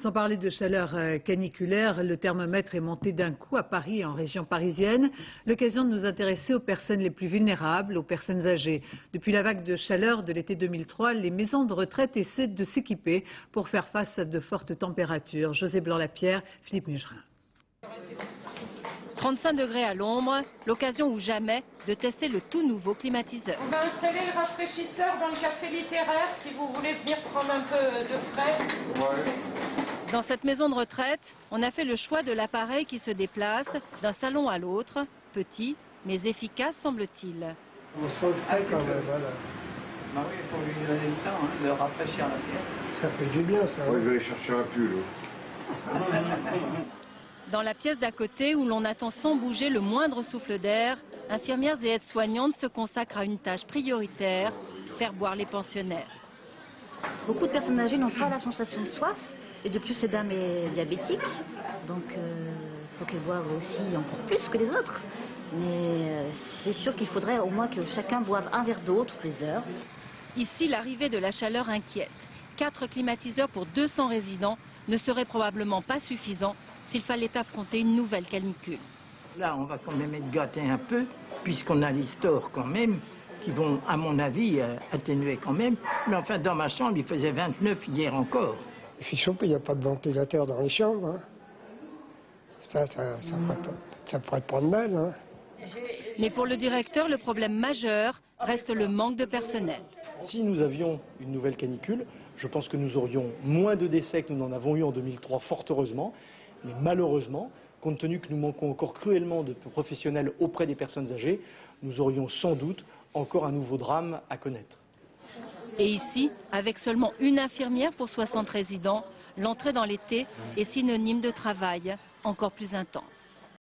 Sans parler de chaleur caniculaire, le thermomètre est monté d'un coup à Paris et en région parisienne. L'occasion de nous intéresser aux personnes les plus vulnérables, aux personnes âgées. Depuis la vague de chaleur de l'été 2003, les maisons de retraite essaient de s'équiper pour faire face à de fortes températures. José Blanc-Lapierre, Philippe Mugerin. 35 degrés à l'ombre, l'occasion ou jamais de tester le tout nouveau climatiseur. On va installer le rafraîchisseur dans le café littéraire si vous voulez venir prendre un peu de frais. Ouais. Dans cette maison de retraite, on a fait le choix de l'appareil qui se déplace d'un salon à l'autre, petit mais efficace semble-t-il. On sent le frais quand même, voilà. Bah oui, il faut lui donner le temps de rafraîchir la pièce. Ça fait du bien ça. Ouais, je vais aller chercher un pull. Dans la pièce d'à côté où l'on attend sans bouger le moindre souffle d'air, infirmières et aides-soignantes se consacrent à une tâche prioritaire, faire boire les pensionnaires. Beaucoup de personnes âgées n'ont pas la sensation de soif, et de plus cette dame est diabétique, donc il faut qu'elle boive aussi encore plus que les autres. Mais c'est sûr qu'il faudrait au moins que chacun boive un verre d'eau toutes les heures. Ici, l'arrivée de la chaleur inquiète. 4 climatiseurs pour 200 résidents ne serait probablement pas suffisant s'il fallait affronter une nouvelle canicule. Là, on va quand même être gâté un peu, puisqu'on a les stores quand même, qui vont, à mon avis, atténuer quand même. Mais enfin, dans ma chambre, il faisait 29 hier encore. Il fait chaud, il n'y a pas de ventilateur dans les chambres. Hein. Ça pourrait prendre mal. Hein. Mais pour le directeur, le problème majeur reste le manque de personnel. Si nous avions une nouvelle canicule, je pense que nous aurions moins de décès que nous n'en avons eu en 2003, fort heureusement. Mais malheureusement, compte tenu que nous manquons encore cruellement de professionnels auprès des personnes âgées, nous aurions sans doute encore un nouveau drame à connaître. Et ici, avec seulement une infirmière pour 60 résidents, l'entrée dans l'été est synonyme de travail encore plus intense.